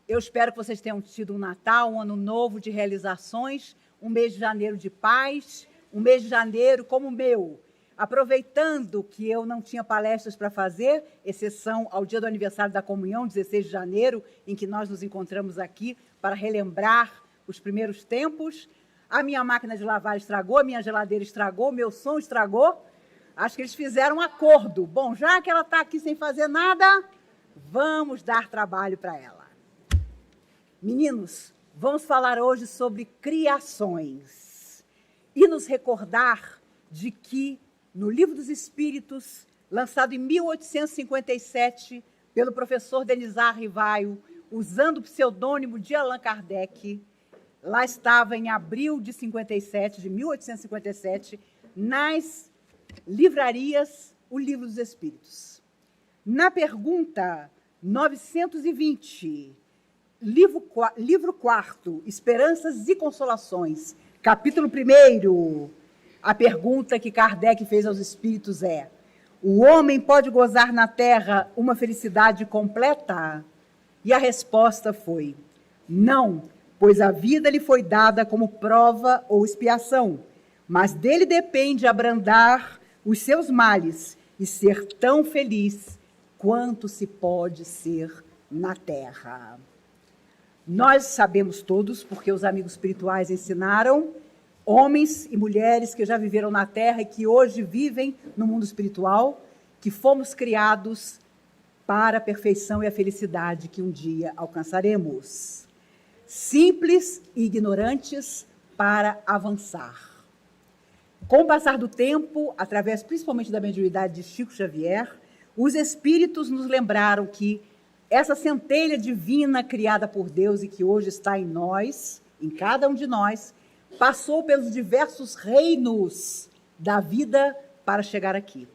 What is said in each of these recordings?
Eu espero que vocês tenham tido um Natal, um ano novo de realizações, um mês de janeiro de paz, um mês de janeiro como o meu. Aproveitando que eu não tinha palestras para fazer, exceção ao dia do aniversário da comunhão, 16 de janeiro, em que nós nos encontramos aqui para relembrar os primeiros tempos, a minha máquina de lavar estragou, a minha geladeira estragou, meu som estragou. Acho que eles fizeram um acordo. Bom, já que ela está aqui sem fazer nada, vamos dar trabalho para ela. Meninos, vamos falar hoje sobre criações e nos recordar de que, no Livro dos Espíritos, lançado em 1857 pelo professor Denizar Rivaio, usando o pseudônimo de Allan Kardec, lá estava em abril de 1857, nas livrarias, o Livro dos Espíritos. Na pergunta 920, livro 4, Esperanças e Consolações, capítulo 1, a pergunta que Kardec fez aos espíritos é: o homem pode gozar na Terra uma felicidade completa? E a resposta foi: não, pois a vida lhe foi dada como prova ou expiação, mas dele depende abrandar os seus males e ser tão feliz quanto se pode ser na Terra. Nós sabemos todos, porque os amigos espirituais ensinaram, homens e mulheres que já viveram na Terra e que hoje vivem no mundo espiritual, que fomos criados para a perfeição e a felicidade que um dia alcançaremos. Simples e ignorantes para avançar. Com o passar do tempo, através principalmente da mediunidade de Chico Xavier, os espíritos nos lembraram que essa centelha divina criada por Deus e que hoje está em nós, em cada um de nós, passou pelos diversos reinos da vida para chegar aqui.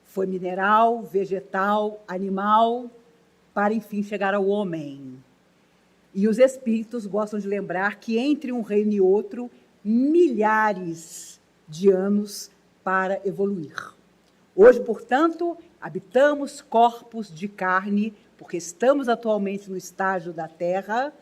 Foi mineral, vegetal, animal, para enfim chegar ao homem. E os espíritos gostam de lembrar que entre um reino e outro, milhares de anos para evoluir. Hoje, portanto, habitamos corpos de carne, porque estamos atualmente no estágio da Terra.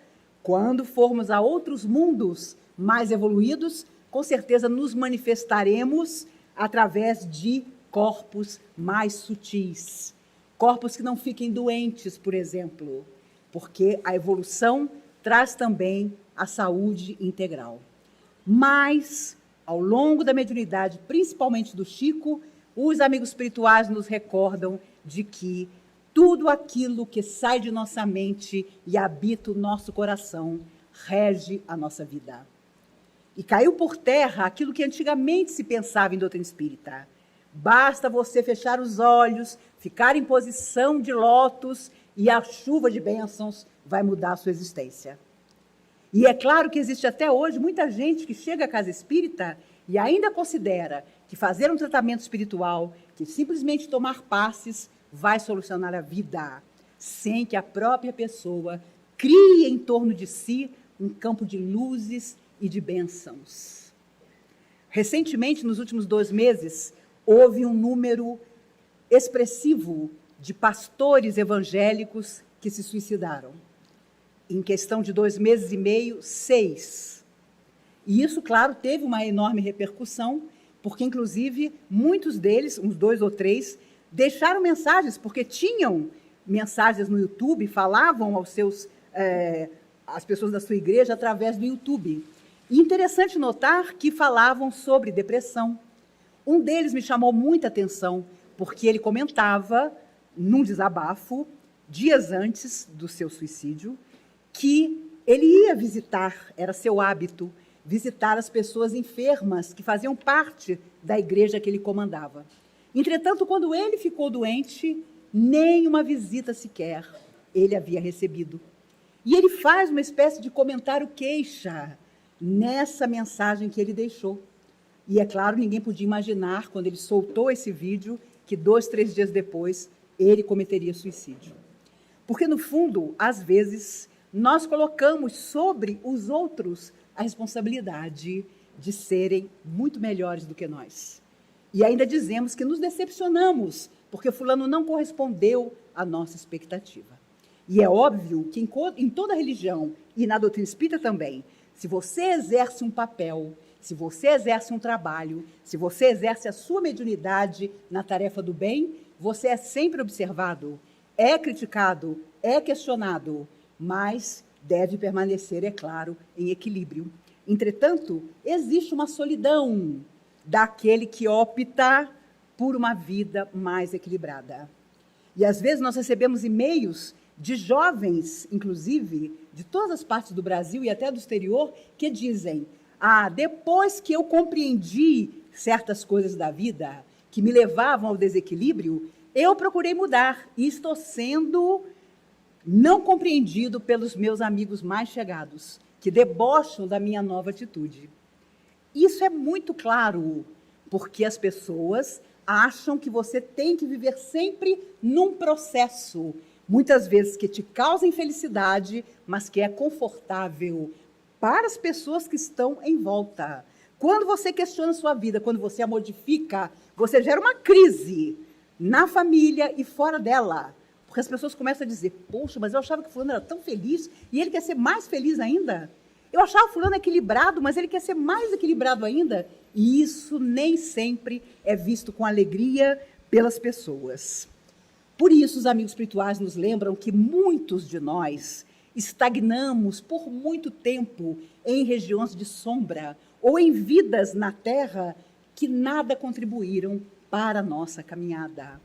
Quando formos a outros mundos mais evoluídos, com certeza nos manifestaremos através de corpos mais sutis. Corpos que não fiquem doentes, por exemplo, porque a evolução traz também a saúde integral. Mas, ao longo da mediunidade, principalmente do Chico, os amigos espirituais nos recordam de que tudo aquilo que sai de nossa mente e habita o nosso coração rege a nossa vida. E caiu por terra aquilo que antigamente se pensava em doutrina espírita. Basta você fechar os olhos, ficar em posição de lótus e a chuva de bênçãos vai mudar a sua existência. E é claro que existe até hoje muita gente que chega à casa espírita e ainda considera que fazer um tratamento espiritual, que simplesmente tomar passes, vai solucionar a vida, sem que a própria pessoa crie em torno de si um campo de luzes e de bênçãos. Recentemente, nos últimos 2 meses, houve um número expressivo de pastores evangélicos que se suicidaram. Em questão de 2 meses e meio, 6. E isso, claro, teve uma enorme repercussão, porque, inclusive, muitos deles, uns 2 ou 3, deixaram mensagens, porque tinham mensagens no YouTube, falavam aos às pessoas da sua igreja através do YouTube. E interessante notar que falavam sobre depressão. Um deles me chamou muita atenção, porque ele comentava, num desabafo, dias antes do seu suicídio, que ele ia visitar, era seu hábito, visitar as pessoas enfermas que faziam parte da igreja que ele comandava. Entretanto, quando ele ficou doente, nem uma visita sequer ele havia recebido. E ele faz uma espécie de comentário queixa nessa mensagem que ele deixou. E, é claro, ninguém podia imaginar, quando ele soltou esse vídeo, que 2, 3 dias depois ele cometeria suicídio. Porque, no fundo, às vezes, nós colocamos sobre os outros a responsabilidade de serem muito melhores do que nós. E ainda dizemos que nos decepcionamos, porque fulano não correspondeu à nossa expectativa. E é óbvio que em toda religião, e na doutrina espírita também, se você exerce um papel, se você exerce um trabalho, se você exerce a sua mediunidade na tarefa do bem, você é sempre observado, é criticado, é questionado, mas deve permanecer, é claro, em equilíbrio. Entretanto, existe uma solidão daquele que opta por uma vida mais equilibrada. E às vezes nós recebemos e-mails de jovens, inclusive, de todas as partes do Brasil e até do exterior, que dizem: depois que eu compreendi certas coisas da vida que me levavam ao desequilíbrio, eu procurei mudar e estou sendo não compreendido pelos meus amigos mais chegados, que debocham da minha nova atitude. Isso é muito claro, porque as pessoas acham que você tem que viver sempre num processo, muitas vezes que te causa infelicidade, mas que é confortável para as pessoas que estão em volta. Quando você questiona a sua vida, quando você a modifica, você gera uma crise na família e fora dela. Porque as pessoas começam a dizer: poxa, mas eu achava que fulano era tão feliz e ele quer ser mais feliz ainda. Eu achava fulano equilibrado, mas ele quer ser mais equilibrado ainda. E isso nem sempre é visto com alegria pelas pessoas. Por isso, os amigos espirituais nos lembram que muitos de nós estagnamos por muito tempo em regiões de sombra ou em vidas na Terra que nada contribuíram para a nossa caminhada.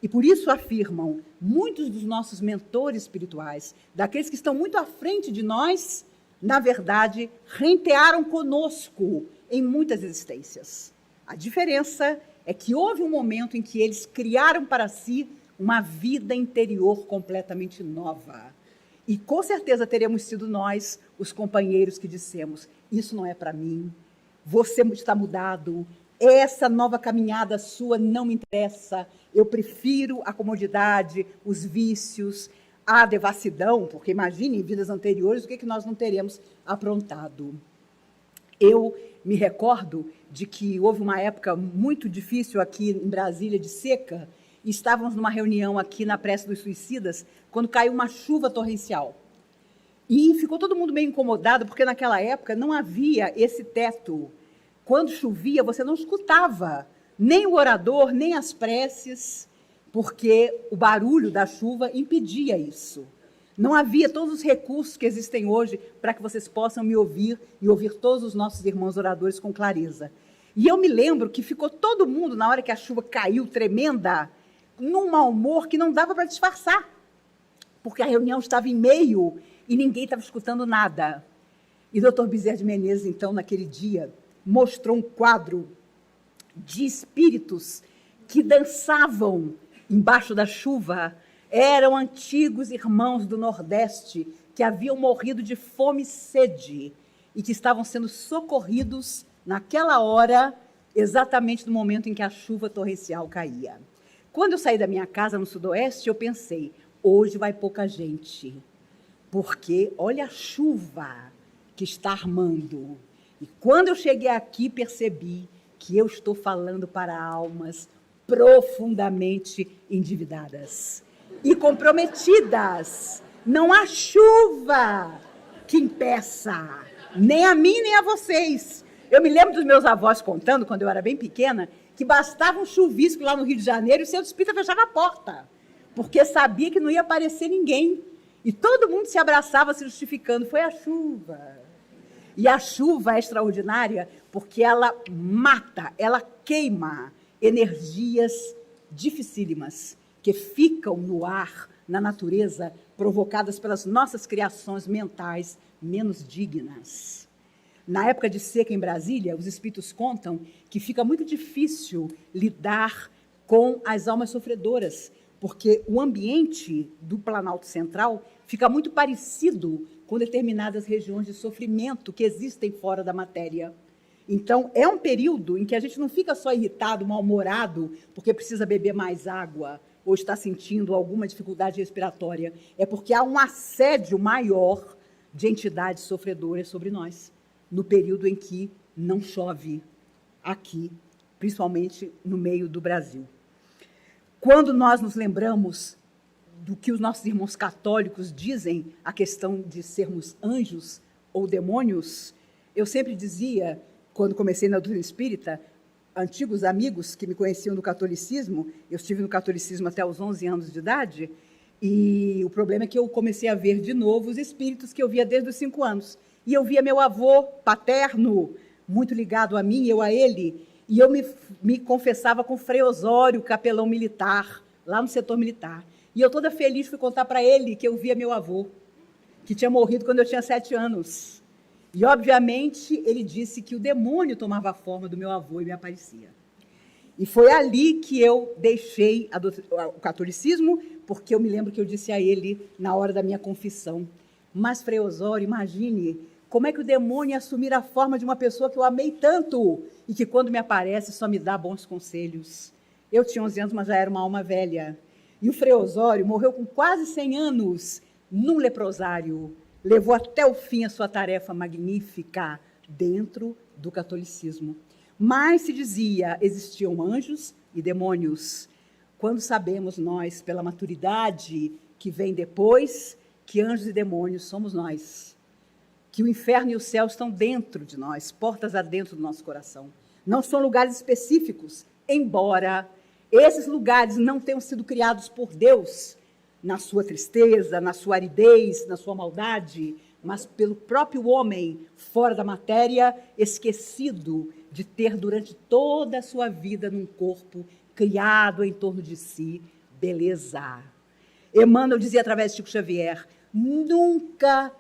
E por isso afirmam muitos dos nossos mentores espirituais, daqueles que estão muito à frente de nós, na verdade, rentearam conosco em muitas existências. A diferença é que houve um momento em que eles criaram para si uma vida interior completamente nova. E com certeza teremos sido nós, os companheiros, que dissemos: isso não é para mim, você está mudado, essa nova caminhada sua não me interessa, eu prefiro a comodidade, os vícios, a devassidão, porque imagine em vidas anteriores o que nós não teremos aprontado. Eu me recordo de que houve uma época muito difícil aqui em Brasília, de seca, e estávamos numa reunião aqui na Prece dos Suicidas, quando caiu uma chuva torrencial. E ficou todo mundo meio incomodado, porque naquela época não havia esse teto. Quando chovia, você não escutava nem o orador, nem as preces, porque o barulho da chuva impedia isso. Não havia todos os recursos que existem hoje para que vocês possam me ouvir e ouvir todos os nossos irmãos oradores com clareza. E eu me lembro que ficou todo mundo, na hora que a chuva caiu tremenda, num mau humor que não dava para disfarçar, porque a reunião estava em meio e ninguém estava escutando nada. E o Dr. Bezerra de Menezes, então, naquele dia, mostrou um quadro de espíritos que dançavam embaixo da chuva. Eram antigos irmãos do Nordeste que haviam morrido de fome e sede e que estavam sendo socorridos naquela hora, exatamente no momento em que a chuva torrencial caía. Quando eu saí da minha casa no Sudoeste, eu pensei: hoje vai pouca gente, porque olha a chuva que está armando. E quando eu cheguei aqui, percebi que eu estou falando para almas profundamente endividadas e comprometidas. Não há chuva que impeça, nem a mim, nem a vocês. Eu me lembro dos meus avós contando, quando eu era bem pequena, que bastava um chuvisco lá no Rio de Janeiro e o centro espírita fechava a porta, porque sabia que não ia aparecer ninguém. E todo mundo se abraçava, se justificando: foi a chuva. E a chuva é extraordinária porque ela mata, ela queima energias dificílimas que ficam no ar, na natureza, provocadas pelas nossas criações mentais menos dignas. Na época de seca em Brasília, os espíritos contam que fica muito difícil lidar com as almas sofredoras, porque o ambiente do Planalto Central fica muito parecido com determinadas regiões de sofrimento que existem fora da matéria. Então, é um período em que a gente não fica só irritado, mal-humorado, porque precisa beber mais água ou está sentindo alguma dificuldade respiratória. É porque há um assédio maior de entidades sofredoras sobre nós, no período em que não chove aqui principalmente no meio do Brasil. Quando nós nos lembramos do que os nossos irmãos católicos dizem a questão de sermos anjos ou demônios, eu sempre dizia, quando comecei na doutrina espírita, antigos amigos que me conheciam do catolicismo, eu estive no catolicismo até os 11 anos de idade, e o problema é que eu comecei a ver de novo os espíritos que eu via desde os 5 anos. E eu via meu avô paterno, muito ligado a mim, eu a ele, e eu me confessava com Frei Osório, capelão militar, lá no setor militar. E eu toda feliz fui contar para ele que eu via meu avô, que tinha morrido quando eu tinha 7 anos. E, obviamente, ele disse que o demônio tomava a forma do meu avô e me aparecia. E foi ali que eu deixei o catolicismo, porque eu me lembro que eu disse a ele, na hora da minha confissão, mas, Frei Osório, imagine como é que o demônio ia assumir a forma de uma pessoa que eu amei tanto e que, quando me aparece, só me dá bons conselhos. Eu tinha 11 anos, mas já era uma alma velha. E o Frei Osório morreu com quase 100 anos num leprosário. Levou até o fim a sua tarefa magnífica dentro do catolicismo. Mas se dizia, existiam anjos e demônios. Quando sabemos nós, pela maturidade que vem depois, que anjos e demônios somos nós. Que o inferno e o céu estão dentro de nós, portas adentro do nosso coração. Não são lugares específicos, embora esses lugares não tenham sido criados por Deus, na sua tristeza, na sua aridez, na sua maldade, mas pelo próprio homem, fora da matéria, esquecido de ter durante toda a sua vida num corpo criado em torno de si, beleza. Emmanuel dizia através de Chico Xavier, nunca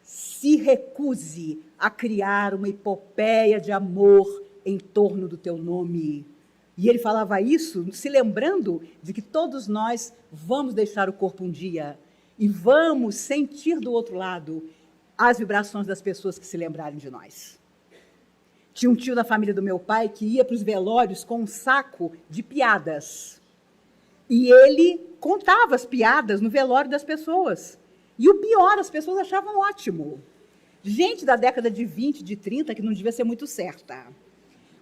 se recuse a criar uma epopeia de amor em torno do teu nome. E ele falava isso se lembrando de que todos nós vamos deixar o corpo um dia e vamos sentir do outro lado as vibrações das pessoas que se lembrarem de nós. Tinha um tio da família do meu pai que ia para os velórios com um saco de piadas. E ele contava as piadas no velório das pessoas. E o pior, as pessoas achavam ótimo. Gente da década de 20, de 30, que não devia ser muito certa.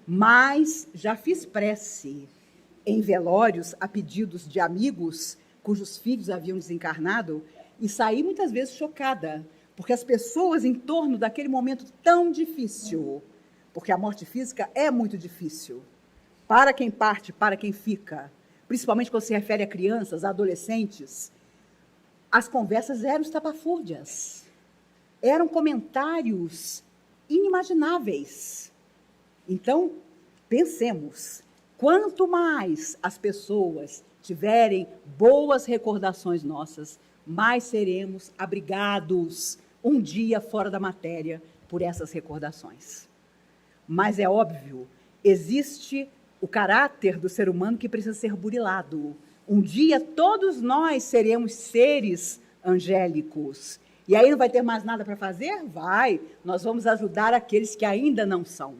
Mas já fiz prece em velórios a pedidos de amigos cujos filhos haviam desencarnado e saí muitas vezes chocada, porque as pessoas em torno daquele momento tão difícil, porque a morte física é muito difícil, para quem parte, para quem fica, principalmente quando se refere a crianças, a adolescentes, as conversas eram estapafúrdias, eram comentários inimagináveis. Então, pensemos, quanto mais as pessoas tiverem boas recordações nossas, mais seremos abrigados um dia fora da matéria por essas recordações. Mas é óbvio, existe o caráter do ser humano que precisa ser burilado. Um dia todos nós seremos seres angélicos. E aí não vai ter mais nada para fazer? Vai, nós vamos ajudar aqueles que ainda não são.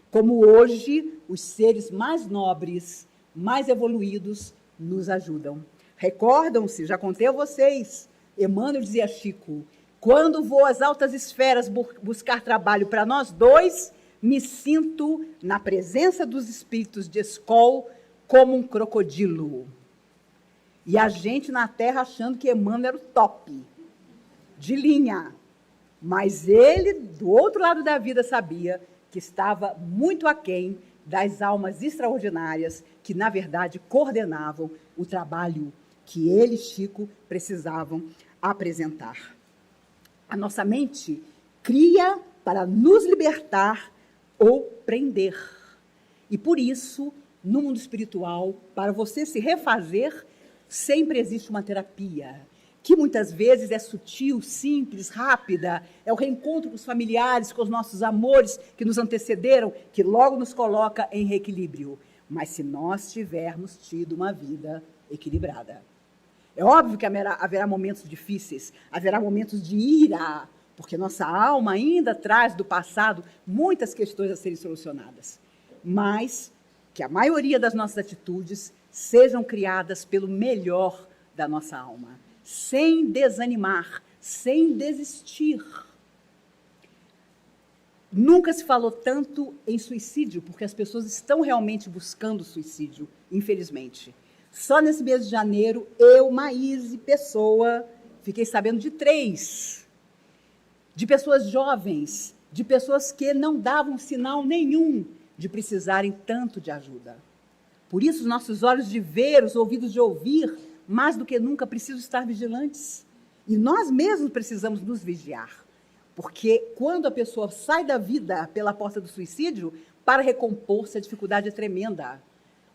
Como hoje, os seres mais nobres, mais evoluídos, nos ajudam. Recordam-se, já contei a vocês, Emmanuel dizia a Chico, quando vou às altas esferas buscar trabalho para nós dois, me sinto na presença dos espíritos de Escol como um crocodilo. E a gente na Terra achando que Emmanuel era o top, de linha. Mas ele, do outro lado da vida, sabia que estava muito aquém das almas extraordinárias que, na verdade, coordenavam o trabalho que ele, Chico, precisavam apresentar. A nossa mente cria para nos libertar ou prender. E, por isso, no mundo espiritual, para você se refazer, sempre existe uma terapia, que muitas vezes é sutil, simples, rápida, é o reencontro com os familiares, com os nossos amores que nos antecederam, que logo nos coloca em reequilíbrio. Mas se nós tivermos tido uma vida equilibrada. É óbvio que haverá momentos difíceis, haverá momentos de ira, porque nossa alma ainda traz do passado muitas questões a serem solucionadas. Mas que a maioria das nossas atitudes sejam criadas pelo melhor da nossa alma, sem desanimar, sem desistir. Nunca se falou tanto em suicídio, porque as pessoas estão realmente buscando suicídio, infelizmente. Só nesse mês de janeiro, eu, Maíse, pessoa, fiquei sabendo de 3. De pessoas jovens, de pessoas que não davam sinal nenhum de precisarem tanto de ajuda. Por isso, os nossos olhos de ver, os ouvidos de ouvir, mais do que nunca, precisam estar vigilantes. E nós mesmos precisamos nos vigiar. Porque quando a pessoa sai da vida pela porta do suicídio, para recompor-se, a dificuldade é tremenda.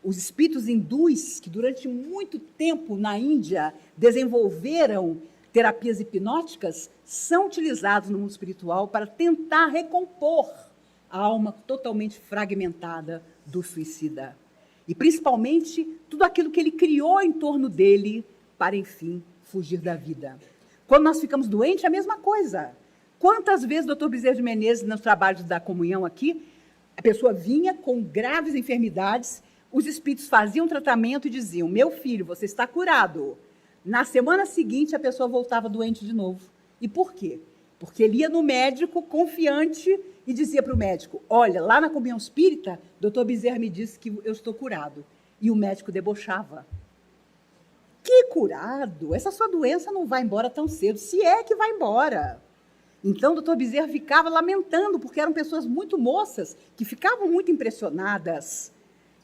Os espíritos hindus, que durante muito tempo na Índia desenvolveram terapias hipnóticas, são utilizados no mundo espiritual para tentar recompor a alma totalmente fragmentada do suicida. E, principalmente, tudo aquilo que ele criou em torno dele para, enfim, fugir da vida. Quando nós ficamos doentes, é a mesma coisa. Quantas vezes o Dr. Bezerra de Menezes, nos trabalhos da comunhão aqui, a pessoa vinha com graves enfermidades, os espíritos faziam tratamento e diziam, meu filho, você está curado. Na semana seguinte, a pessoa voltava doente de novo. E por quê? Porque ele ia no médico confiante e dizia para o médico, olha, lá na comunhão espírita, Dr. Bezerra me disse que eu estou curado. E o médico debochava. Que curado? Essa sua doença não vai embora tão cedo, se é que vai embora. Então, o Dr. Bezerra ficava lamentando, porque eram pessoas muito moças, que ficavam muito impressionadas.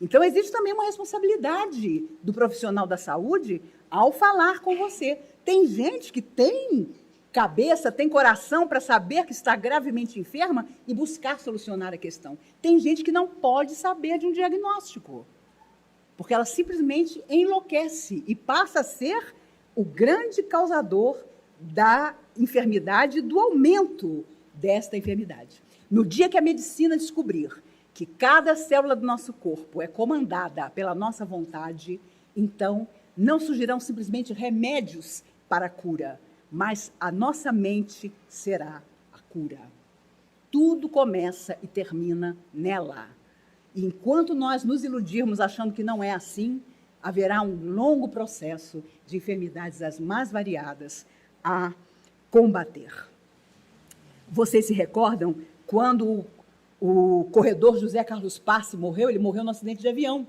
Então, existe também uma responsabilidade do profissional da saúde ao falar com você. Tem gente que tem cabeça, tem coração para saber que está gravemente enferma e buscar solucionar a questão. Tem gente que não pode saber de um diagnóstico, porque ela simplesmente enlouquece e passa a ser o grande causador da enfermidade e do aumento desta enfermidade. No dia que a medicina descobrir que cada célula do nosso corpo é comandada pela nossa vontade, então não surgirão simplesmente remédios para a cura, mas a nossa mente será a cura. Tudo começa e termina nela. E enquanto nós nos iludirmos achando que não é assim, haverá um longo processo de enfermidades as mais variadas a combater. Vocês se recordam quando o corredor José Carlos Passe morreu? Ele morreu no acidente de avião.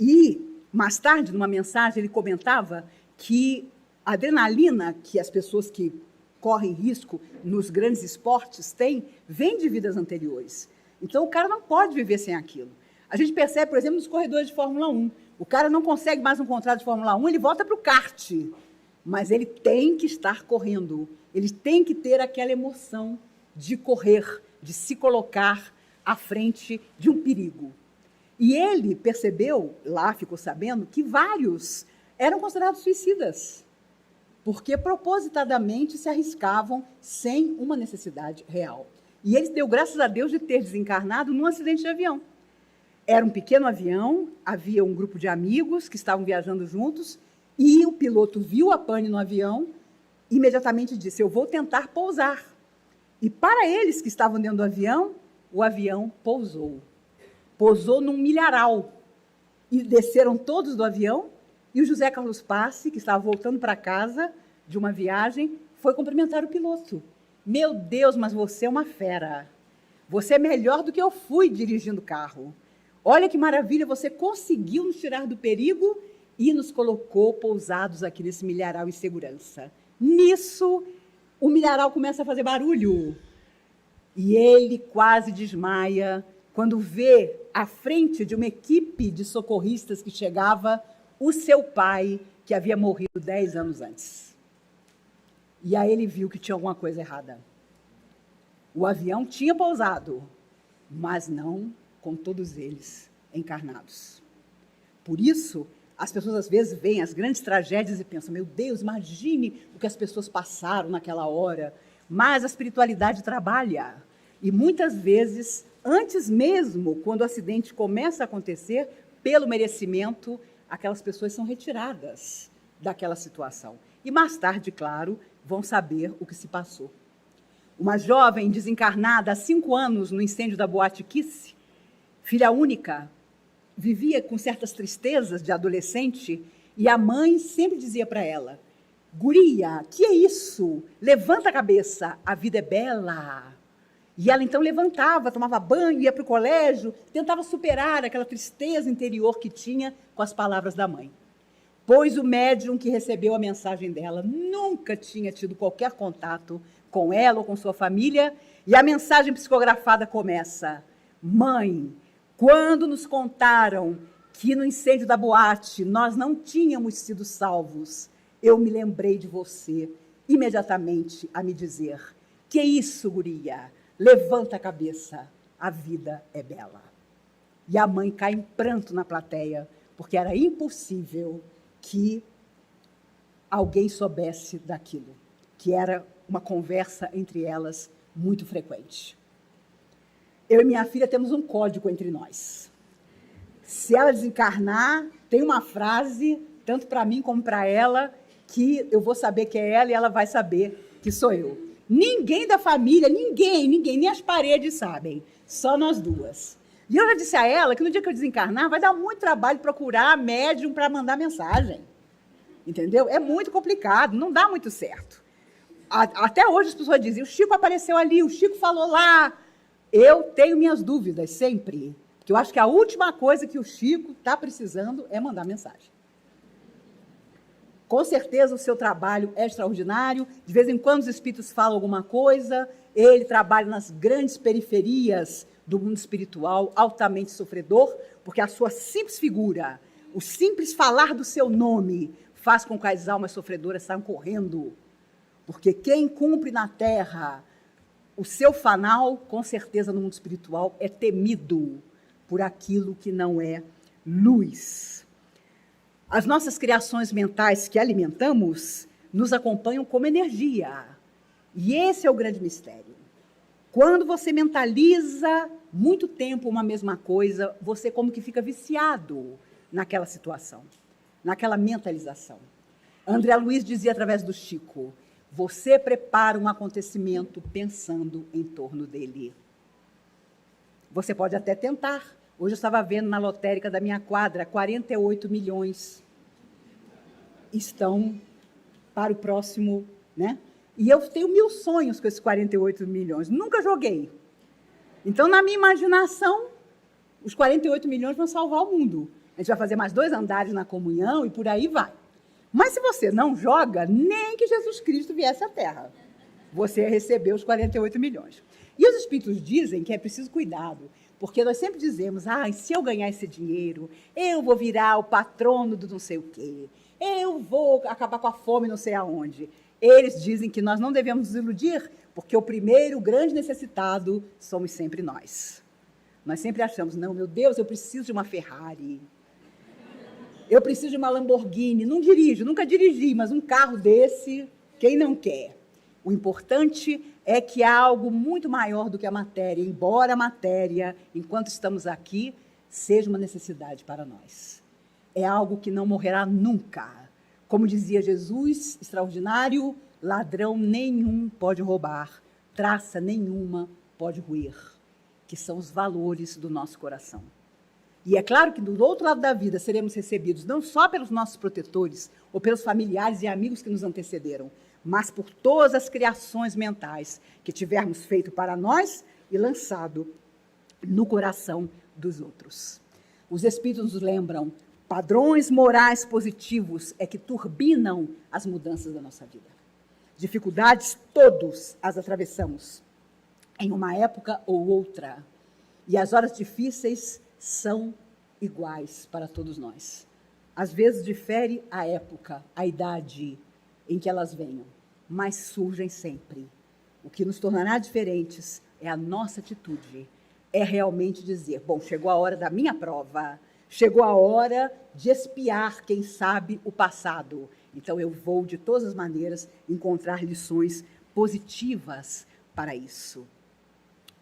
E, mais tarde, numa mensagem, ele comentava que a adrenalina que as pessoas que correm risco nos grandes esportes têm, vem de vidas anteriores. Então, o cara não pode viver sem aquilo. A gente percebe, por exemplo, nos corredores de Fórmula 1. O cara não consegue mais um contrato de Fórmula 1, ele volta para o kart. Mas ele tem que estar correndo. Ele tem que ter aquela emoção de correr, de se colocar à frente de um perigo. E ele percebeu, lá ficou sabendo, que vários eram considerados suicidas, porque propositadamente se arriscavam sem uma necessidade real. E ele deu graças a Deus de ter desencarnado num acidente de avião. Era um pequeno avião, havia um grupo de amigos que estavam viajando juntos, e o piloto viu a pane no avião, imediatamente disse, eu vou tentar pousar. E para eles que estavam dentro do avião, o avião pousou. Pousou num milharal. E desceram todos do avião, e o José Carlos Passe, que estava voltando para casa de uma viagem, foi cumprimentar o piloto. Meu Deus, mas você é uma fera. Você é melhor do que eu fui dirigindo o carro. Olha que maravilha, você conseguiu nos tirar do perigo e nos colocou pousados aqui nesse milharal em segurança. Nisso, o milharal começa a fazer barulho. E ele quase desmaia quando vê, à frente de uma equipe de socorristas que chegava, o seu pai, que havia morrido 10 anos antes. E aí ele viu que tinha alguma coisa errada. O avião tinha pousado, mas não com todos eles encarnados. Por isso, as pessoas às vezes veem as grandes tragédias e pensam, meu Deus, imagine o que as pessoas passaram naquela hora. Mas a espiritualidade trabalha. E muitas vezes, antes mesmo, quando o acidente começa a acontecer, pelo merecimento, aquelas pessoas são retiradas daquela situação. E mais tarde, claro, vão saber o que se passou. Uma jovem desencarnada há 5 anos no incêndio da Boate Kiss, filha única, vivia com certas tristezas de adolescente e a mãe sempre dizia para ela, guria, que é isso? Levanta a cabeça, a vida é bela. E ela então levantava, tomava banho, ia para o colégio, tentava superar aquela tristeza interior que tinha com as palavras da mãe. Pois o médium que recebeu a mensagem dela nunca tinha tido qualquer contato com ela ou com sua família, e a mensagem psicografada começa: Mãe, quando nos contaram que no incêndio da boate nós não tínhamos sido salvos, eu me lembrei de você imediatamente a me dizer: que isso, guria? Levanta a cabeça, a vida é bela. E a mãe cai em pranto na plateia, porque era impossível que alguém soubesse daquilo, que era uma conversa entre elas muito frequente. Eu e minha filha temos um código entre nós. Se ela desencarnar, tem uma frase, tanto para mim como para ela, que eu vou saber que é ela e ela vai saber que sou eu. Ninguém da família, ninguém, nem as paredes sabem, só nós duas. E eu já disse a ela que no dia que eu desencarnar, vai dar muito trabalho procurar médium para mandar mensagem. Entendeu? É muito complicado, não dá muito certo. Até hoje as pessoas dizem: o Chico apareceu ali, o Chico falou lá. Eu tenho minhas dúvidas sempre, porque eu acho que a última coisa que o Chico está precisando é mandar mensagem. Com certeza o seu trabalho é extraordinário, de vez em quando os espíritos falam alguma coisa, ele trabalha nas grandes periferias do mundo espiritual, altamente sofredor, porque a sua simples figura, o simples falar do seu nome, faz com que as almas sofredoras saiam correndo. Porque quem cumpre na terra o seu fanal, com certeza no mundo espiritual, é temido por aquilo que não é luz. As nossas criações mentais que alimentamos nos acompanham como energia. E esse é o grande mistério. Quando você mentaliza muito tempo uma mesma coisa, você como que fica viciado naquela situação, naquela mentalização. André Luiz dizia através do Chico: você prepara um acontecimento pensando em torno dele. Você pode até tentar. Hoje eu estava vendo na lotérica da minha quadra, 48 milhões estão para o próximo, né? E eu tenho 1000 sonhos com esses 48 milhões. Nunca joguei. Então, na minha imaginação, os 48 milhões vão salvar o mundo. A gente vai fazer mais 2 andares na comunhão e por aí vai. Mas se você não joga, nem que Jesus Cristo viesse à Terra, você ia receber os 48 milhões. E os espíritos dizem que é preciso cuidado, porque nós sempre dizemos: se eu ganhar esse dinheiro, eu vou virar o patrono do não sei o quê, eu vou acabar com a fome não sei aonde. Eles dizem que nós não devemos nos iludir, porque o primeiro grande necessitado somos sempre nós. Nós sempre achamos: não, meu Deus, eu preciso de uma Ferrari, eu preciso de uma Lamborghini. Não dirijo, nunca dirigi, mas um carro desse, quem não quer? O importante é que há algo muito maior do que a matéria, embora a matéria, enquanto estamos aqui, seja uma necessidade para nós. É algo que não morrerá nunca. Como dizia Jesus, extraordinário: ladrão nenhum pode roubar, traça nenhuma pode ruir, que são os valores do nosso coração. E é claro que do outro lado da vida seremos recebidos não só pelos nossos protetores ou pelos familiares e amigos que nos antecederam, mas por todas as criações mentais que tivermos feito para nós e lançado no coração dos outros. Os espíritos nos lembram: padrões morais positivos é que turbinam as mudanças da nossa vida. Dificuldades todos as atravessamos, em uma época ou outra. E as horas difíceis são iguais para todos nós. Às vezes difere a época, a idade em que elas venham, mas surgem sempre. O que nos tornará diferentes é a nossa atitude. É realmente dizer: bom, chegou a hora da minha prova, chegou a hora de espiar, quem sabe, o passado. Então eu vou, de todas as maneiras, encontrar lições positivas para isso.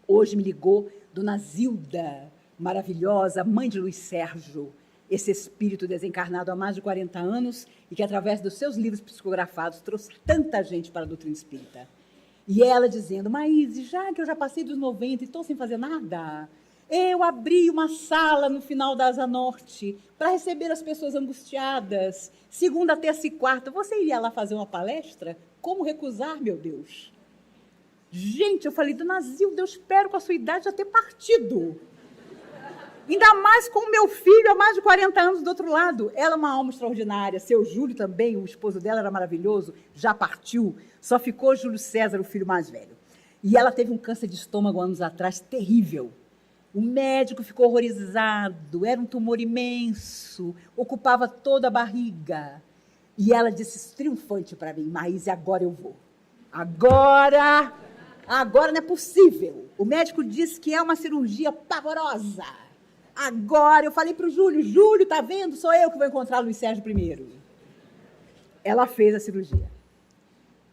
Hoje me ligou Dona Zilda, maravilhosa, mãe de Luiz Sérgio, esse espírito desencarnado há mais de 40 anos e que, através dos seus livros psicografados, trouxe tanta gente para a doutrina espírita. E ela dizendo: Maíse, já que eu já passei dos 90 e estou sem fazer nada, eu abri uma sala no final da Asa Norte para receber as pessoas angustiadas, segunda, terça e quarta. Você iria lá fazer uma palestra? Como recusar, meu Deus? Gente, eu falei, dona Zilda, eu espero com a sua idade já ter partido. Ainda mais com o meu filho há mais de 40 anos do outro lado. Ela é uma alma extraordinária. Seu Júlio também, o esposo dela era maravilhoso, já partiu. Só ficou Júlio César, o filho mais velho. E ela teve um câncer de estômago anos atrás, terrível. O médico ficou horrorizado, era um tumor imenso, ocupava toda a barriga. E ela disse triunfante para mim, Maíse, agora eu vou. Agora não é possível. O médico disse que é uma cirurgia pavorosa. Agora, eu falei para o Júlio, tá vendo? Sou eu que vou encontrar Luiz Sérgio primeiro. Ela fez a cirurgia.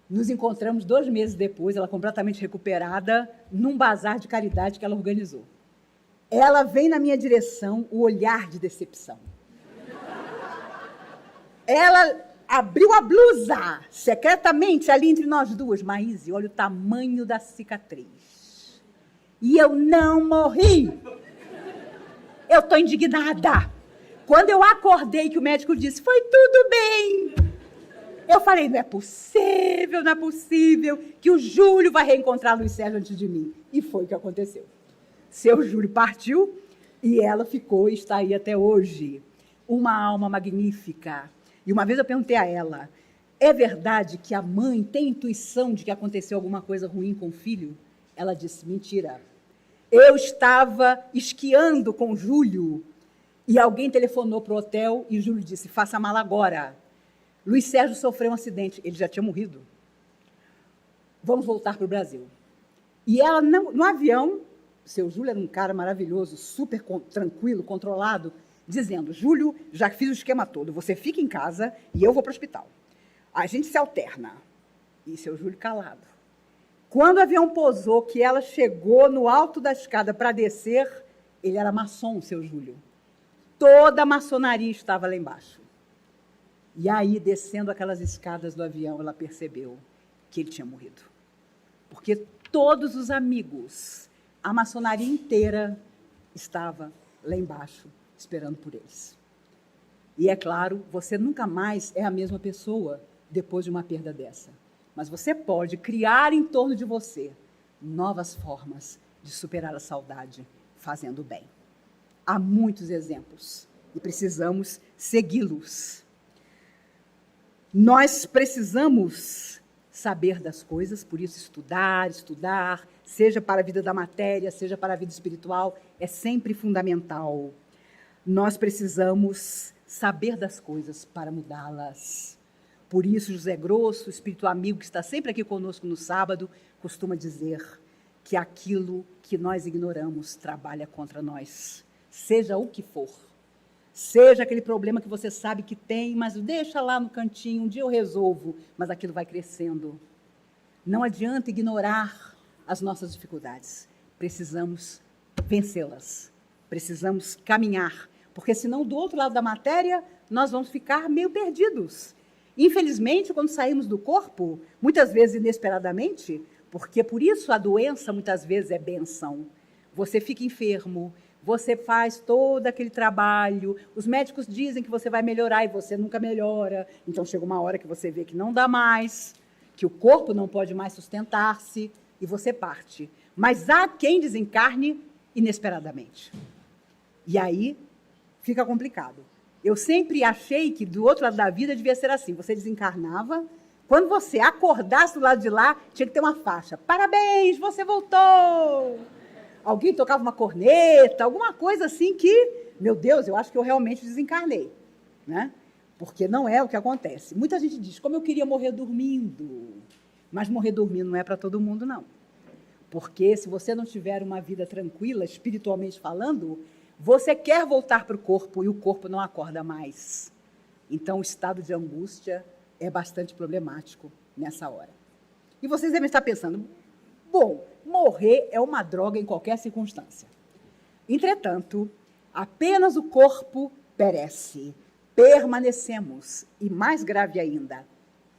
Nos encontramos 2 meses depois, ela completamente recuperada, num bazar de caridade que ela organizou. Ela vem na minha direção, o olhar de decepção. Ela abriu a blusa, secretamente, ali entre nós duas. Maíse, olha o tamanho da cicatriz. E eu não morri. Eu estou indignada. Quando eu acordei que o médico disse, foi tudo bem. Eu falei, não é possível que o Júlio vai reencontrar Luiz Sérgio antes de mim. E foi o que aconteceu. Seu Júlio partiu e ela ficou e está aí até hoje. Uma alma magnífica. E uma vez eu perguntei a ela, é verdade que a mãe tem intuição de que aconteceu alguma coisa ruim com o filho? Ela disse, mentira. Eu estava esquiando com o Júlio e alguém telefonou para o hotel e o Júlio disse, faça a mala agora. Luiz Sérgio sofreu um acidente, ele já tinha morrido. Vamos voltar para o Brasil. E ela, no avião, seu Júlio era um cara maravilhoso, super tranquilo, controlado, dizendo, Júlio, já fiz o esquema todo, você fica em casa e eu vou para o hospital. A gente se alterna. E seu Júlio calado. Quando o avião pousou, que ela chegou no alto da escada para descer, ele era maçom, seu Júlio. Toda a maçonaria estava lá embaixo. E aí, descendo aquelas escadas do avião, ela percebeu que ele tinha morrido. Porque todos os amigos, a maçonaria inteira estava lá embaixo, esperando por eles. E é claro, você nunca mais é a mesma pessoa depois de uma perda dessa. Mas você pode criar em torno de você novas formas de superar a saudade fazendo bem. Há muitos exemplos e precisamos segui-los. Nós precisamos saber das coisas, por isso estudar, seja para a vida da matéria, seja para a vida espiritual, é sempre fundamental. Nós precisamos saber das coisas para mudá-las. Por isso, José Grosso, o espírito amigo que está sempre aqui conosco no sábado, costuma dizer que aquilo que nós ignoramos trabalha contra nós, seja o que for. Seja aquele problema que você sabe que tem, mas deixa lá no cantinho, um dia eu resolvo, mas aquilo vai crescendo. Não adianta ignorar as nossas dificuldades. Precisamos vencê-las. Precisamos caminhar, porque senão do outro lado da matéria nós vamos ficar meio perdidos. Infelizmente, quando saímos do corpo, muitas vezes inesperadamente, porque por isso a doença muitas vezes é bênção. Você fica enfermo, você faz todo aquele trabalho, os médicos dizem que você vai melhorar e você nunca melhora. Então chega uma hora que você vê que não dá mais, que o corpo não pode mais sustentar-se e você parte. Mas há quem desencarne inesperadamente. E aí fica complicado. Eu sempre achei que do outro lado da vida devia ser assim. Você desencarnava, quando você acordasse do lado de lá, tinha que ter uma faixa. Parabéns, você voltou! Alguém tocava uma corneta, alguma coisa assim que, meu Deus, eu acho que eu realmente desencarnei, né? Porque não é o que acontece. Muita gente diz, como eu queria morrer dormindo. Mas morrer dormindo não é para todo mundo, não. Porque se você não tiver uma vida tranquila, espiritualmente falando, você quer voltar para o corpo e o corpo não acorda mais. Então, o estado de angústia é bastante problemático nessa hora. E vocês devem estar pensando, bom, morrer é uma droga em qualquer circunstância. Entretanto, apenas o corpo perece. Permanecemos, e mais grave ainda,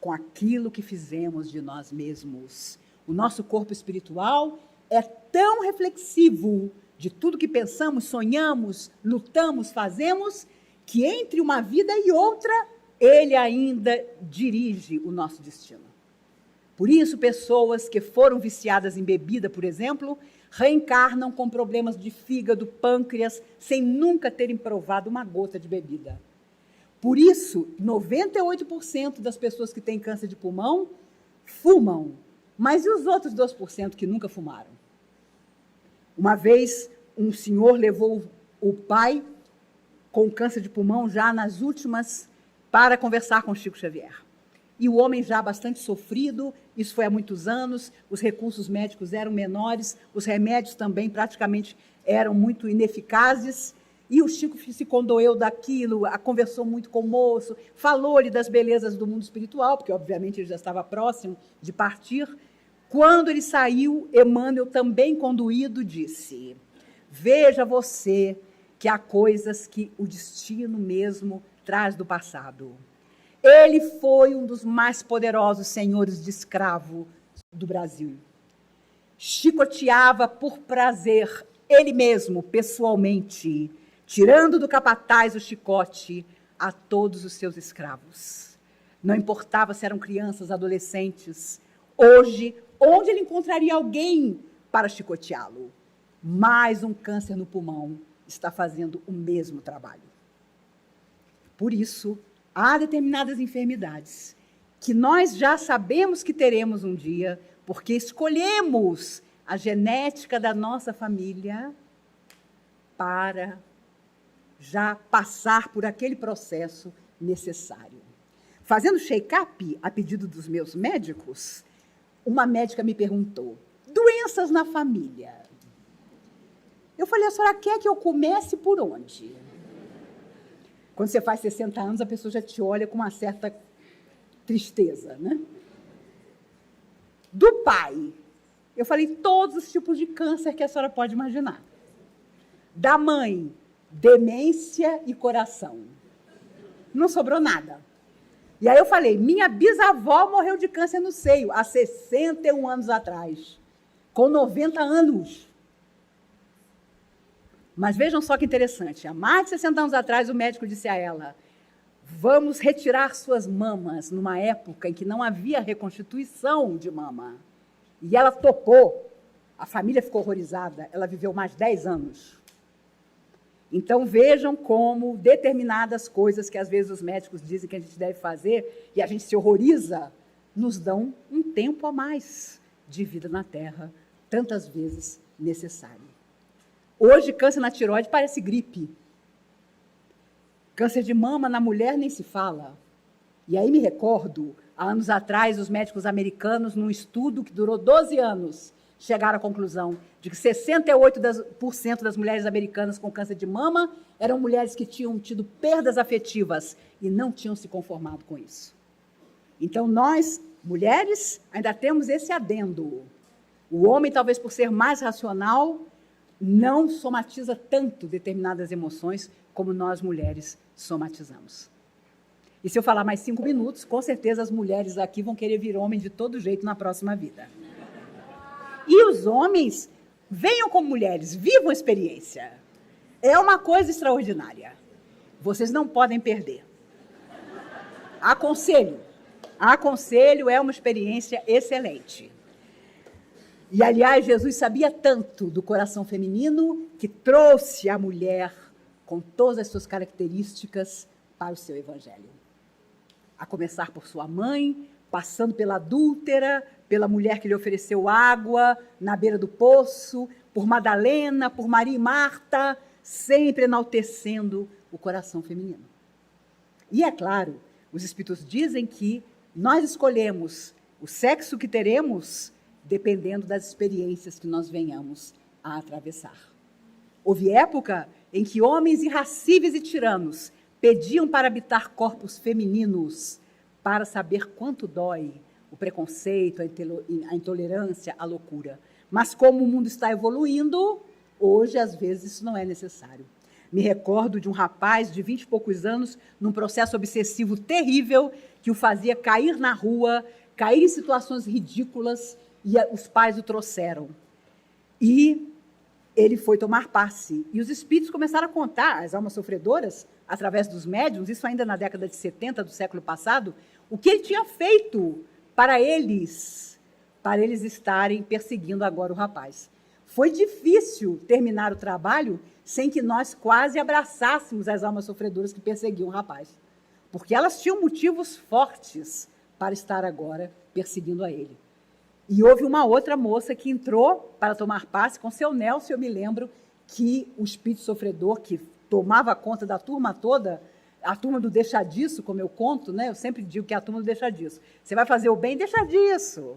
com aquilo que fizemos de nós mesmos. O nosso corpo espiritual é tão reflexivo de tudo que pensamos, sonhamos, lutamos, fazemos, que entre uma vida e outra, ele ainda dirige o nosso destino. Por isso, pessoas que foram viciadas em bebida, por exemplo, reencarnam com problemas de fígado, pâncreas, sem nunca terem provado uma gota de bebida. Por isso, 98% das pessoas que têm câncer de pulmão fumam. Mas e os outros 2% que nunca fumaram? Uma vez, um senhor levou o pai com câncer de pulmão já nas últimas para conversar com Chico Xavier. E o homem já bastante sofrido, isso foi há muitos anos, os recursos médicos eram menores, os remédios também praticamente eram muito ineficazes, e o Chico se condoeu daquilo, conversou muito com o moço, falou-lhe das belezas do mundo espiritual, porque obviamente ele já estava próximo de partir. Quando ele saiu, Emmanuel, também conduído, disse: veja você que há coisas que o destino mesmo traz do passado. Ele foi um dos mais poderosos senhores de escravo do Brasil. Chicoteava por prazer, ele mesmo, pessoalmente, tirando do capataz o chicote a todos os seus escravos. Não importava se eram crianças, adolescentes. Hoje, onde ele encontraria alguém para chicoteá-lo? Mais um câncer no pulmão está fazendo o mesmo trabalho. Por isso, há determinadas enfermidades que nós já sabemos que teremos um dia, porque escolhemos a genética da nossa família para já passar por aquele processo necessário. Fazendo check-up a pedido dos meus médicos, uma médica me perguntou: doenças na família? Eu falei: a senhora quer que eu comece por onde? Quando você faz 60 anos, a pessoa já te olha com uma certa tristeza, né? Do pai, eu falei todos os tipos de câncer que a senhora pode imaginar. Da mãe, demência e coração. Não sobrou nada. E aí eu falei: minha bisavó morreu de câncer no seio há 61 anos atrás, com 90 anos. Mas vejam só que interessante, há mais de 60 anos atrás o médico disse a ela: vamos retirar suas mamas, numa época em que não havia reconstituição de mama. E ela topou, a família ficou horrorizada, ela viveu mais 10 anos. Então vejam como determinadas coisas que às vezes os médicos dizem que a gente deve fazer e a gente se horroriza, nos dão um tempo a mais de vida na Terra, tantas vezes necessário. Hoje, câncer na tireoide parece gripe. Câncer de mama na mulher nem se fala. E aí me recordo, há anos atrás, os médicos americanos, num estudo que durou 12 anos, chegaram à conclusão de que 68% das mulheres americanas com câncer de mama eram mulheres que tinham tido perdas afetivas e não tinham se conformado com isso. Então, nós, mulheres, ainda temos esse adendo. O homem, talvez por ser mais racional, não somatiza tanto determinadas emoções como nós, mulheres, somatizamos. E se eu falar mais 5 minutos, com certeza as mulheres aqui vão querer vir homem de todo jeito na próxima vida. E os homens, venham como mulheres, vivam a experiência. É uma coisa extraordinária. Vocês não podem perder. Aconselho, é uma experiência excelente. E, aliás, Jesus sabia tanto do coração feminino que trouxe a mulher com todas as suas características para o seu evangelho. A começar por sua mãe, passando pela adúltera, pela mulher que lhe ofereceu água na beira do poço, por Madalena, por Maria e Marta, sempre enaltecendo o coração feminino. E, é claro, os espíritos dizem que nós escolhemos o sexo que teremos dependendo das experiências que nós venhamos a atravessar. Houve época em que homens irracíveis e tiranos pediam para habitar corpos femininos para saber quanto dói o preconceito, a intolerância, a loucura. Mas como o mundo está evoluindo, hoje, às vezes, isso não é necessário. Me recordo de um rapaz de 20 e poucos anos, num processo obsessivo terrível, que o fazia cair na rua, cair em situações ridículas, e os pais o trouxeram. E ele foi tomar passe. E os espíritos começaram a contar, as almas sofredoras, através dos médiuns, isso ainda na década de 70 do século passado, o que ele tinha feito para eles estarem perseguindo agora o rapaz. Foi difícil terminar o trabalho sem que nós quase abraçássemos as almas sofredoras que perseguiam o rapaz, porque elas tinham motivos fortes para estar agora perseguindo a ele. E houve uma outra moça que entrou para tomar passe com seu Nelson. Eu me lembro que o espírito sofredor que tomava conta da turma toda, a turma do deixa disso, como eu conto, né? Eu sempre digo que é a turma do deixa disso. Você vai fazer o bem, deixa disso.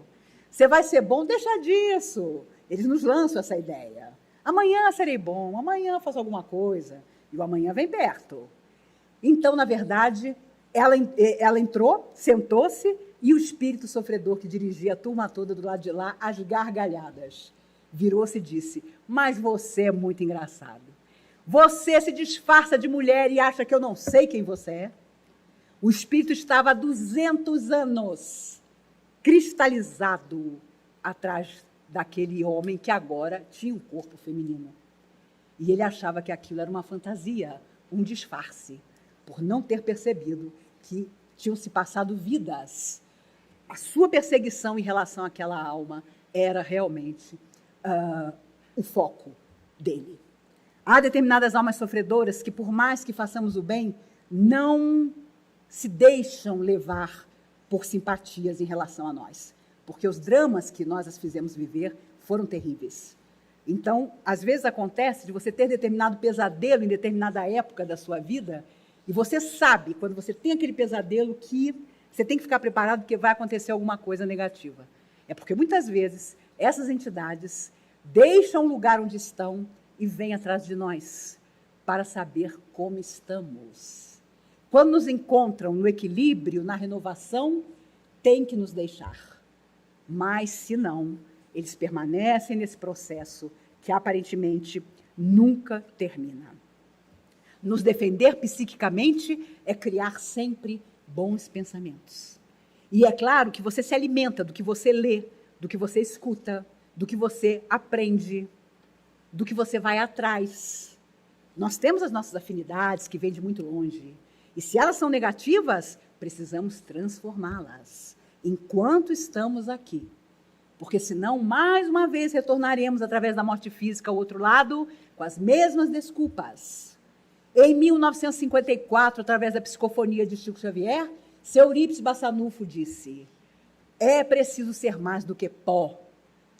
Você vai ser bom, deixa disso. Eles nos lançam essa ideia. Amanhã serei bom, amanhã faço alguma coisa. E o amanhã vem perto. Então, na verdade, ela entrou, sentou-se, e o espírito sofredor que dirigia a turma toda do lado de lá, às gargalhadas, virou-se e disse: mas você é muito engraçado. Você se disfarça de mulher e acha que eu não sei quem você é? O espírito estava há 200 anos cristalizado atrás daquele homem que agora tinha um corpo feminino. E ele achava que aquilo era uma fantasia, um disfarce, por não ter percebido que tinham se passado vidas. A sua perseguição em relação àquela alma era realmente o foco dele. Há determinadas almas sofredoras que, por mais que façamos o bem, não se deixam levar por simpatias em relação a nós, porque os dramas que nós as fizemos viver foram terríveis. Então, às vezes acontece de você ter determinado pesadelo em determinada época da sua vida, e você sabe, quando você tem aquele pesadelo, que você tem que ficar preparado porque vai acontecer alguma coisa negativa. É porque muitas vezes essas entidades deixam o lugar onde estão e vêm atrás de nós para saber como estamos. Quando nos encontram no equilíbrio, na renovação, tem que nos deixar. Mas, se não, eles permanecem nesse processo que aparentemente nunca termina. Nos defender psiquicamente é criar sempre bons pensamentos. E é claro que você se alimenta do que você lê, do que você escuta, do que você aprende, do que você vai atrás. Nós temos as nossas afinidades que vêm de muito longe. E se elas são negativas, precisamos transformá-las enquanto estamos aqui. Porque senão, mais uma vez, retornaremos através da morte física ao outro lado com as mesmas desculpas. Em 1954, através da psicofonia de Chico Xavier, seu Eurípides Bassanufo disse: é preciso ser mais do que pó.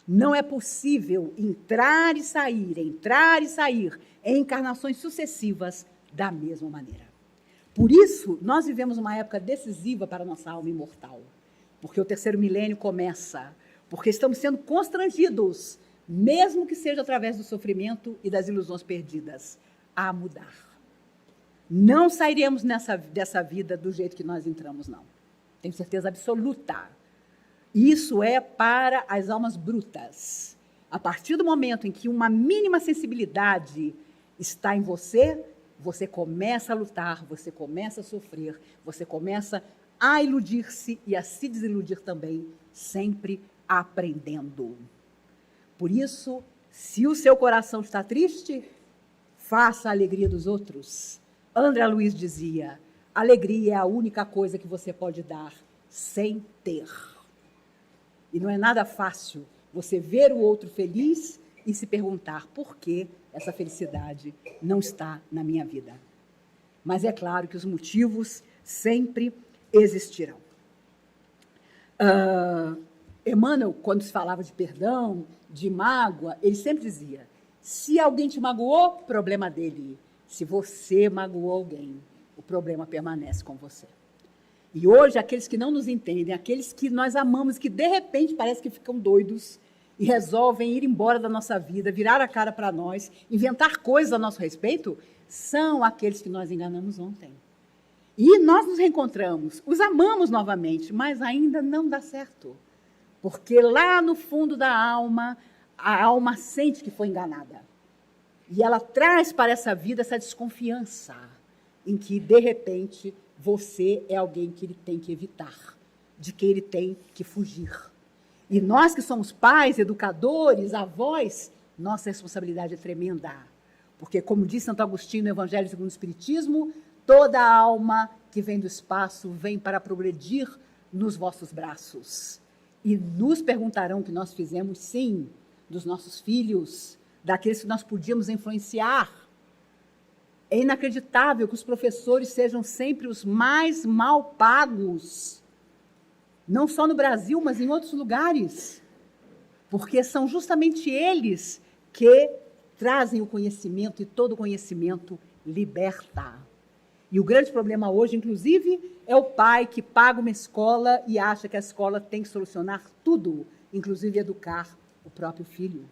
Não é possível entrar e sair em encarnações sucessivas da mesma maneira. Por isso, nós vivemos uma época decisiva para a nossa alma imortal. Porque o terceiro milênio começa, porque estamos sendo constrangidos, mesmo que seja através do sofrimento e das ilusões perdidas, a mudar. Não sairemos dessa vida do jeito que nós entramos, não. Tenho certeza absoluta. Isso é para as almas brutas. A partir do momento em que uma mínima sensibilidade está em você, você começa a lutar, você começa a sofrer, você começa a iludir-se e a se desiludir também, sempre aprendendo. Por isso, se o seu coração está triste, faça a alegria dos outros. André Luiz dizia: alegria é a única coisa que você pode dar sem ter. E não é nada fácil você ver o outro feliz e se perguntar por que essa felicidade não está na minha vida. Mas é claro que os motivos sempre existirão. Emmanuel, quando se falava de perdão, de mágoa, ele sempre dizia: se alguém te magoou, problema dele. Se você magoou alguém, o problema permanece com você. E hoje, aqueles que não nos entendem, aqueles que nós amamos, que de repente parece que ficam doidos e resolvem ir embora da nossa vida, virar a cara para nós, inventar coisas a nosso respeito, são aqueles que nós enganamos ontem. E nós nos reencontramos, os amamos novamente, mas ainda não dá certo. Porque lá no fundo da alma, a alma sente que foi enganada. E ela traz para essa vida essa desconfiança em que, de repente, você é alguém que ele tem que evitar, de que ele tem que fugir. E nós que somos pais, educadores, avós, nossa responsabilidade é tremenda. Porque, como diz Santo Agostinho no Evangelho segundo o Espiritismo, toda alma que vem do espaço vem para progredir nos vossos braços. E nos perguntarão o que nós fizemos, sim, dos nossos filhos, daqueles que nós podíamos influenciar. É inacreditável que os professores sejam sempre os mais mal pagos, não só no Brasil, mas em outros lugares, porque são justamente eles que trazem o conhecimento, e todo conhecimento liberta. E o grande problema hoje, inclusive, é o pai que paga uma escola e acha que a escola tem que solucionar tudo, inclusive educar o próprio filho.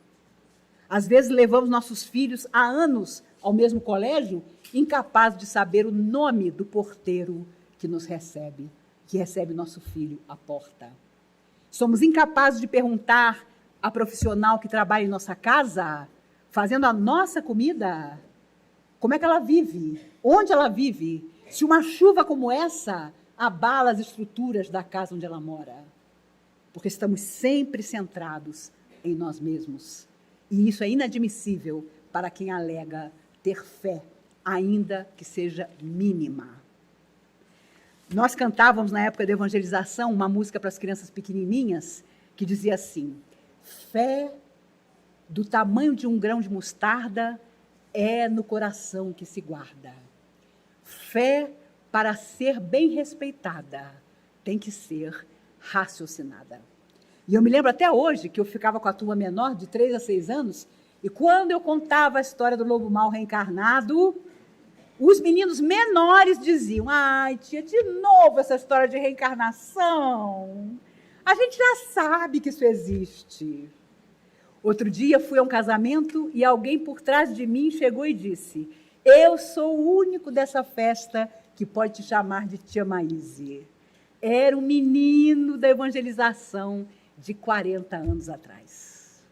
Às vezes levamos nossos filhos há anos ao mesmo colégio, incapazes de saber o nome do porteiro que nos recebe, que recebe nosso filho à porta. Somos incapazes de perguntar à profissional que trabalha em nossa casa, fazendo a nossa comida, como é que ela vive, onde ela vive, se uma chuva como essa abala as estruturas da casa onde ela mora. Porque estamos sempre centrados em nós mesmos. E isso é inadmissível para quem alega ter fé, ainda que seja mínima. Nós cantávamos, na época da evangelização, uma música para as crianças pequenininhas, que dizia assim: fé do tamanho de um grão de mostarda é no coração que se guarda. Fé, para ser bem respeitada, tem que ser raciocinada. E eu me lembro até hoje que eu ficava com a turma menor, de 3 a 6 anos, e quando eu contava a história do lobo mau reencarnado, os meninos menores diziam: ai, tia, de novo essa história de reencarnação. A gente já sabe que isso existe. Outro dia fui a um casamento e alguém por trás de mim chegou e disse: eu sou o único dessa festa que pode te chamar de tia Maíse. Era um menino da evangelização de 40 anos atrás.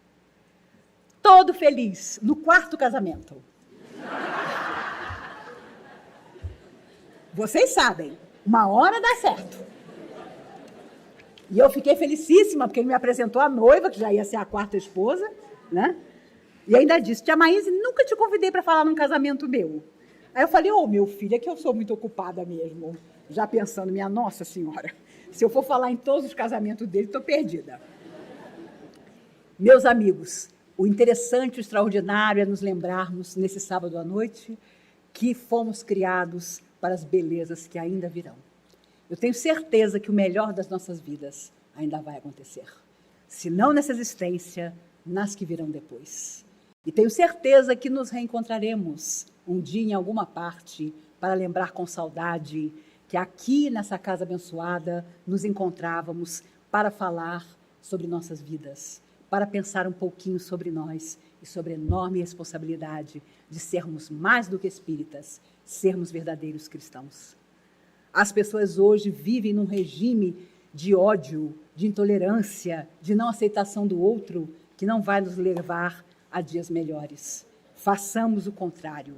Todo feliz, no 4º casamento. Vocês sabem, uma hora dá certo. E eu fiquei felicíssima, porque ele me apresentou a noiva, que já ia ser a 4ª esposa, né? E ainda disse: tia Maíse, nunca te convidei para falar num casamento meu. Aí eu falei: meu filho, é que eu sou muito ocupada mesmo. Já pensando, minha Nossa Senhora, se eu for falar em todos os casamentos dele, estou perdida. Meus amigos, o interessante, o extraordinário é nos lembrarmos, nesse sábado à noite, que fomos criados para as belezas que ainda virão. Eu tenho certeza que o melhor das nossas vidas ainda vai acontecer. Se não nessa existência, nas que virão depois. E tenho certeza que nos reencontraremos um dia em alguma parte para lembrar com saudade que aqui nessa casa abençoada nos encontrávamos para falar sobre nossas vidas, para pensar um pouquinho sobre nós e sobre a enorme responsabilidade de sermos mais do que espíritas, sermos verdadeiros cristãos. As pessoas hoje vivem num regime de ódio, de intolerância, de não aceitação do outro, que não vai nos levar a dias melhores. Façamos o contrário.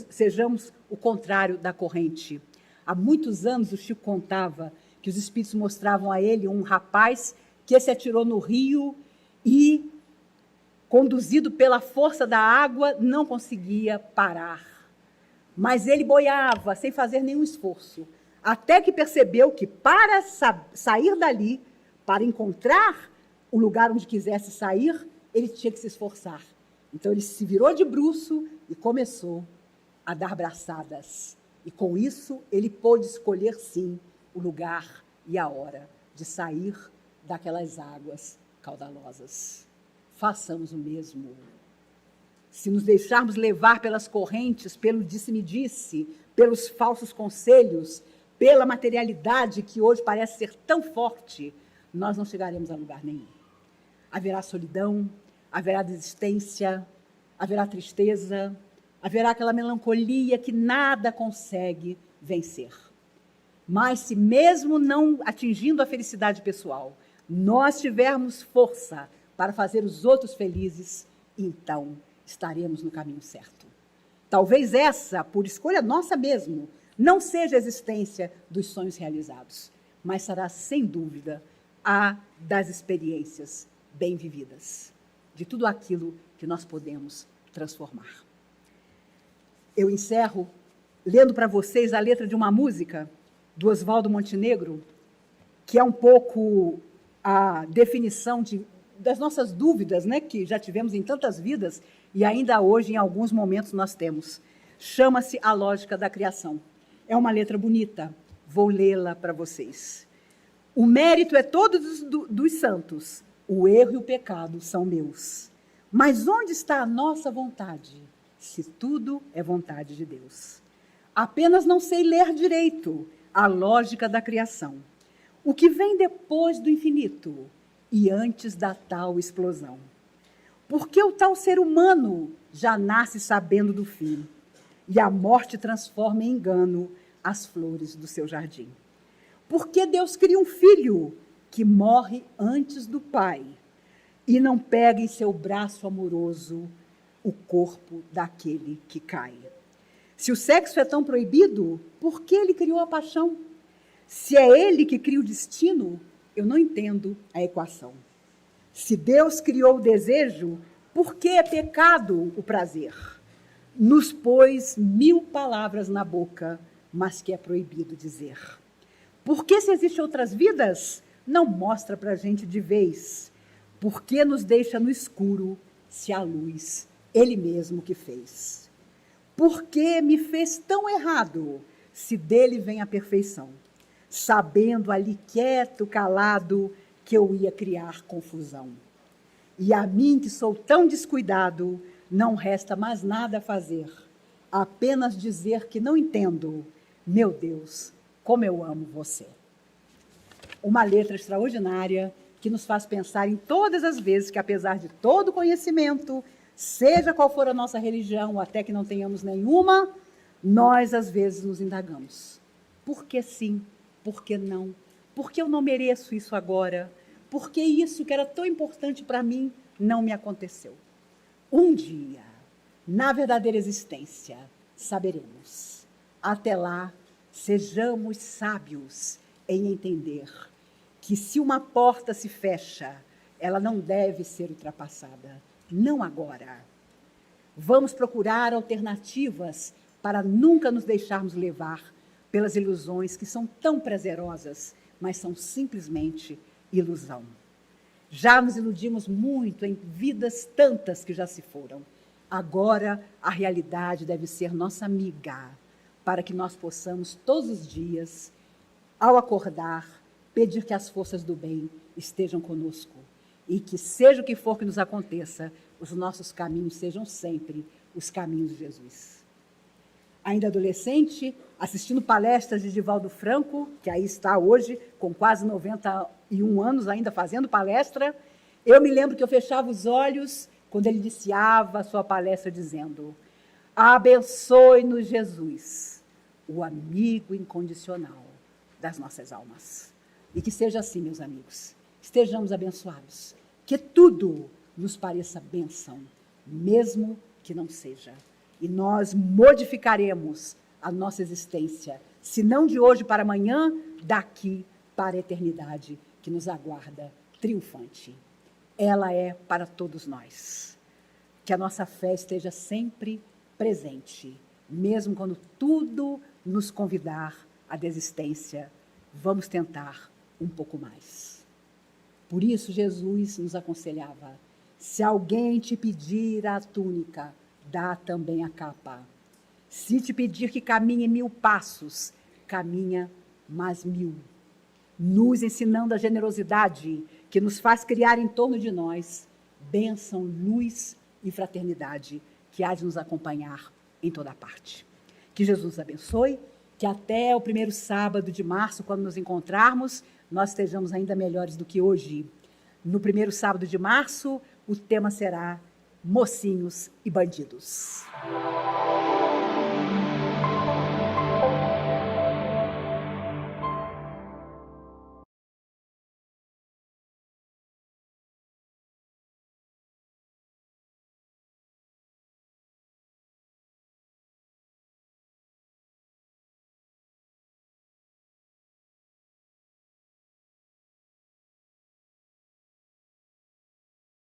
Sejamos o contrário da corrente. Há muitos anos o Chico contava que os espíritos mostravam a ele um rapaz que se atirou no rio e, conduzido pela força da água, não conseguia parar. Mas ele boiava sem fazer nenhum esforço, até que percebeu que para sair dali, para encontrar o lugar onde quisesse sair, ele tinha que se esforçar. Então ele se virou de bruço e começou a dar braçadas. E com isso ele pôde escolher, sim, o lugar e a hora de sair daquelas águas caudalosas. Façamos o mesmo. Se nos deixarmos levar pelas correntes, pelo disse-me-disse, pelos falsos conselhos, pela materialidade que hoje parece ser tão forte, nós não chegaremos a lugar nenhum. Haverá solidão, haverá desistência, haverá tristeza, haverá aquela melancolia que nada consegue vencer. Mas se mesmo não atingindo a felicidade pessoal, nós tivermos força para fazer os outros felizes, então estaremos no caminho certo. Talvez essa, por escolha nossa mesmo, não seja a existência dos sonhos realizados, mas será, sem dúvida, a das experiências bem vividas, de tudo aquilo que nós podemos transformar. Eu encerro lendo para vocês a letra de uma música do Oswaldo Montenegro, que é um pouco a definição das nossas dúvidas, né, que já tivemos em tantas vidas e ainda hoje, em alguns momentos, nós temos. Chama-se A Lógica da Criação. É uma letra bonita, vou lê-la para vocês. O mérito é todo dos santos, o erro e o pecado são meus. Mas onde está a nossa vontade, se tudo é vontade de Deus? Apenas não sei ler direito a lógica da criação. O que vem depois do infinito e antes da tal explosão? Porque o tal ser humano já nasce sabendo do fim, e a morte transforma em engano as flores do seu jardim? Porque Deus cria um filho que morre antes do pai e não pega em seu braço amoroso o corpo daquele que cai? Se o sexo é tão proibido, por que ele criou a paixão? Se é ele que cria o destino, eu não entendo a equação. Se Deus criou o desejo, por que é pecado o prazer? Nos pôs 1000 palavras na boca, mas que é proibido dizer. Por que, se existem outras vidas, não mostra para a gente de vez? Por que nos deixa no escuro, se a luz ele mesmo que fez? Por que me fez tão errado, se dele vem a perfeição? Sabendo ali quieto, calado, que eu ia criar confusão. E a mim, que sou tão descuidado, não resta mais nada a fazer, apenas dizer que não entendo. Meu Deus, como eu amo você. Uma letra extraordinária que nos faz pensar em todas as vezes que, apesar de todo conhecimento, seja qual for a nossa religião, ou até que não tenhamos nenhuma, nós às vezes nos indagamos. Por que sim? Por que não? Por que eu não mereço isso agora? Por que isso que era tão importante para mim não me aconteceu? Um dia, na verdadeira existência, saberemos. Até lá, sejamos sábios em entender que se uma porta se fecha, ela não deve ser ultrapassada, não agora. Vamos procurar alternativas para nunca nos deixarmos levar pelas ilusões que são tão prazerosas, mas são simplesmente ilusão. Já nos iludimos muito em vidas tantas que já se foram. Agora, a realidade deve ser nossa amiga, para que nós possamos, todos os dias, ao acordar, pedir que as forças do bem estejam conosco e que, seja o que for que nos aconteça, os nossos caminhos sejam sempre os caminhos de Jesus. Ainda adolescente, assistindo palestras de Divaldo Franco, que aí está hoje, com quase 91 anos, ainda fazendo palestra, eu me lembro que eu fechava os olhos quando ele iniciava a sua palestra dizendo: abençoe-nos, Jesus, o amigo incondicional das nossas almas. E que seja assim, meus amigos, estejamos abençoados, que tudo nos pareça bênção, mesmo que não seja. E nós modificaremos a nossa existência, se não de hoje para amanhã, daqui para a eternidade que nos aguarda triunfante. Ela é para todos nós. Que a nossa fé esteja sempre presente, mesmo quando tudo nos convidar à desistência, vamos tentar um pouco mais. Por isso, Jesus nos aconselhava: se alguém te pedir a túnica, dá também a capa. Se te pedir que caminhe 1000 passos, caminha mais 1000. Nos ensinando a generosidade que nos faz criar em torno de nós bênção, luz e fraternidade que há de nos acompanhar em toda parte. Que Jesus nos abençoe, que até o primeiro sábado de março, quando nos encontrarmos, nós estejamos ainda melhores do que hoje. No primeiro sábado de março, o tema será Mocinhos e Bandidos.